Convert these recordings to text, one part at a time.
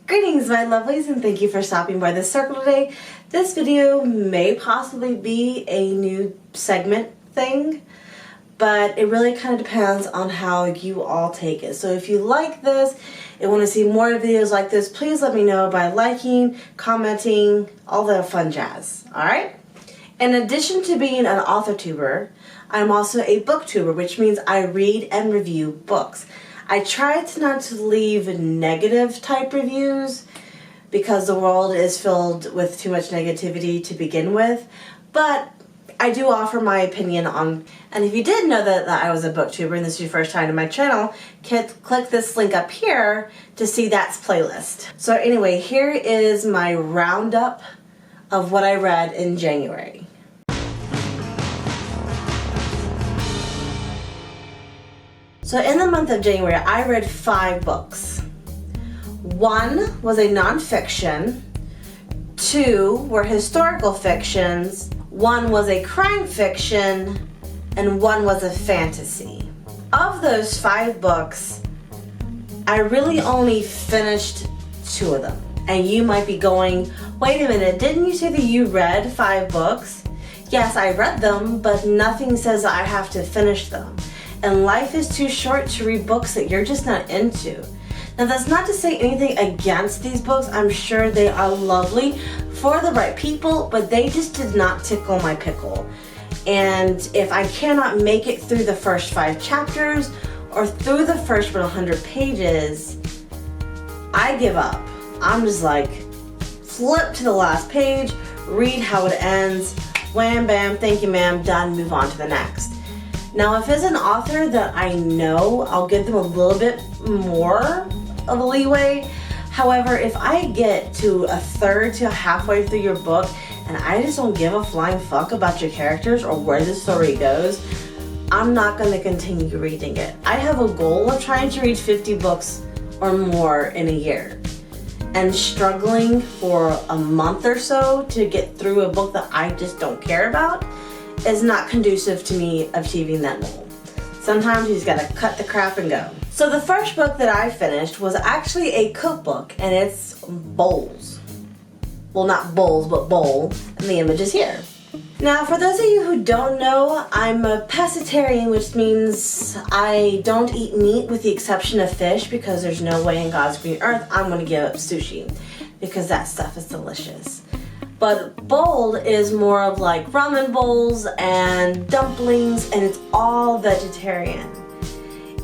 Greetings my lovelies, and thank you for stopping by this circle today. This video may possibly be a new segment thing, but it really kind of depends on how you all take it. So if you like this and want to see more videos like this, please let me know by liking, commenting, all the fun jazz, alright? In addition to being an author tuber, I'm also a booktuber, which means I read and review books. I try not to leave negative type reviews because the world is filled with too much negativity to begin with, but I do offer my opinion on, and if you didn't know that I was a booktuber and this is your first time to my channel, click this link up here to see that's playlist. So anyway, here is my roundup of what I read in January. So in the month of January, I read 5 books. 1 was a nonfiction, 2 were historical fictions, 1 was a crime fiction, and 1 was a fantasy. Of those 5 books, I really only finished 2 of them. And you might be going, wait a minute, didn't you say that you read 5 books? Yes, I read them, but nothing says I have to finish them. And life is too short to read books that you're just not into. Now that's not to say anything against these books. I'm sure they are lovely for the right people, but they just did not tickle my pickle. And if I cannot make it through the first 5 chapters or through the first 100 pages, I give up. I'm just like, flip to the last page, read how it ends, wham bam, thank you ma'am, done, move on to the next. Now, if it's an author that I know, I'll give them a little bit more of a leeway. However, if I get to a third to halfway through your book and I just don't give a flying fuck about your characters or where the story goes, I'm not going to continue reading it. I have a goal of trying to read 50 books or more in a year. And struggling for a month or so to get through a book that I just don't care about is not conducive to me achieving that goal. Sometimes you just gotta cut the crap and go. So the first book that I finished was actually a cookbook, and it's bowls. Well, not bowls, but bowl, and the image is here. Now, for those of you who don't know, I'm a pescatarian, which means I don't eat meat with the exception of fish because there's no way in God's green earth I'm gonna give up sushi because that stuff is delicious. But bowl is more of like ramen bowls and dumplings, and it's all vegetarian.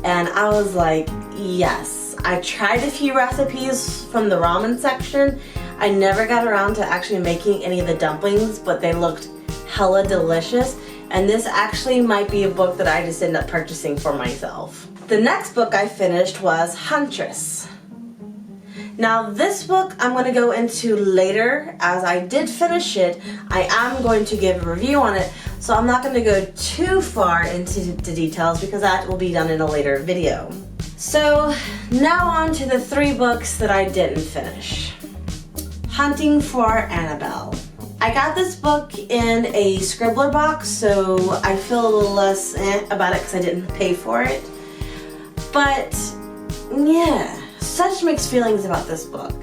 And I was like, yes. I tried a few recipes from the ramen section. I never got around to actually making any of the dumplings, but they looked hella delicious. And this actually might be a book that I just end up purchasing for myself. The next book I finished was Huntress. Now this book I'm going to go into later. As I did finish it, I am going to give a review on it, so I'm not going to go too far into the details because that will be done in a later video. So now on to the 3 books that I didn't finish. Hunting for Annabelle. I got this book in a Scribbler box, so I feel a little less about it because I didn't pay for it. But yeah, such mixed feelings about this book.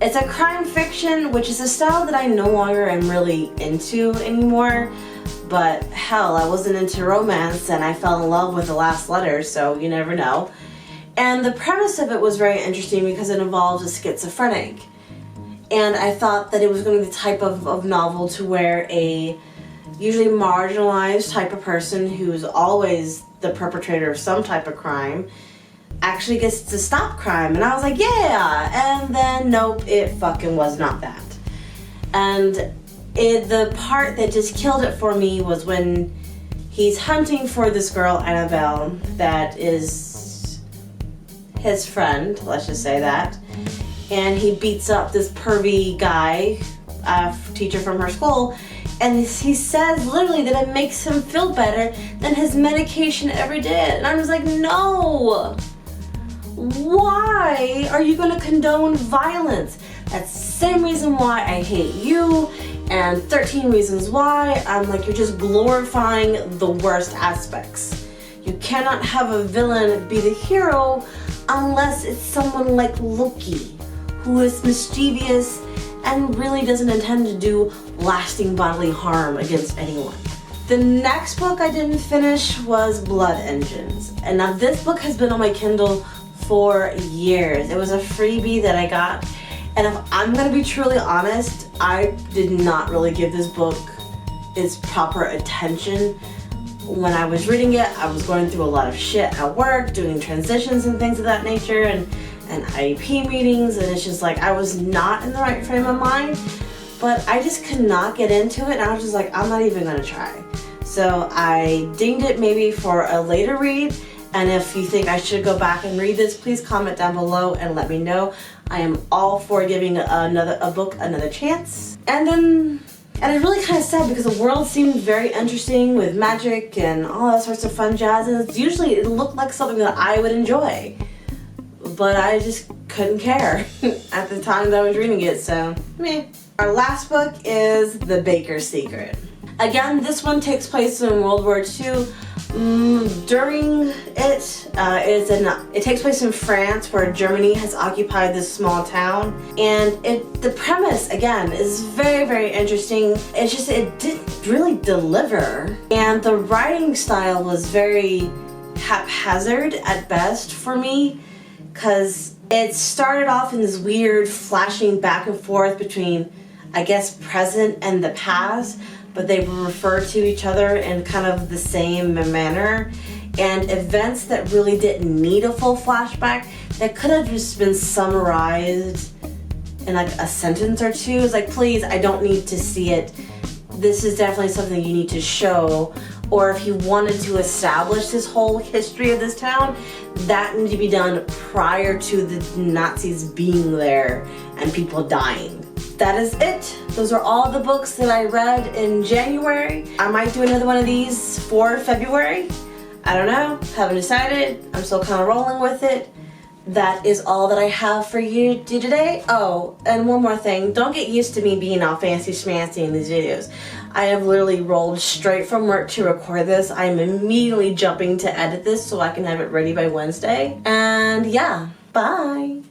It's a crime fiction, which is a style that I no longer am really into anymore. But hell, I wasn't into romance and I fell in love with the last letter, so you never know. And the premise of it was very interesting because it involves a schizophrenic. And I thought that it was going to be the type of novel to where a usually marginalized type of person who's always the perpetrator of some type of crime actually gets to stop crime. And I was like, yeah, and then nope, it fucking was not that. And the part that just killed it for me was when he's hunting for this girl, Annabelle, that is his friend, let's just say that, and he beats up this pervy guy, teacher from her school, and he says literally that it makes him feel better than his medication ever did. And I was like, no! Why are you going to condone violence? That's the same reason why I hate you, and 13 reasons why. I'm like, you're just glorifying the worst aspects. You cannot have a villain be the hero unless it's someone like Loki, who is mischievous and really doesn't intend to do lasting bodily harm against anyone. The next book I didn't finish was Blood Engines. And now this book has been on my Kindle for years. It was a freebie that I got. And if I'm gonna be truly honest, I did not really give this book its proper attention. When I was reading it, I was going through a lot of shit at work, doing transitions and things of that nature, and IEP meetings, and it's just like I was not in the right frame of mind, but I just could not get into it, and I was just like, I'm not even gonna try. So I dinged it maybe for a later read, and if you think I should go back and read this, please comment down below and let me know. I am all for giving a book another chance. And it's really kind of sad because the world seemed very interesting with magic and all that sorts of fun jazz, and it looked like something that I would enjoy. But I just couldn't care at the time that I was reading it, so meh. Our last book is The Baker's Secret. Again, this one takes place in World War II. During it takes place in France, where Germany has occupied this small town, and the premise again is very, very interesting. It's just it didn't really deliver, and the writing style was very haphazard at best for me, because it started off in this weird flashing back and forth between, I guess, present and the past, but they refer to each other in kind of the same manner, and events that really didn't need a full flashback, that could have just been summarized in like a sentence or two. It's like, please, I don't need to see it. This is definitely something you need to show. Or if you wanted to establish this whole history of this town, that needed to be done prior to the Nazis being there and people dying. That is it. Those are all the books that I read in January. I might do another one of these for February. I don't know, haven't decided. I'm still kind of rolling with it. That is all that I have for you today. Oh, and one more thing. Don't get used to me being all fancy schmancy in these videos. I have literally rolled straight from work to record this. I'm immediately jumping to edit this so I can have it ready by Wednesday. And yeah, bye.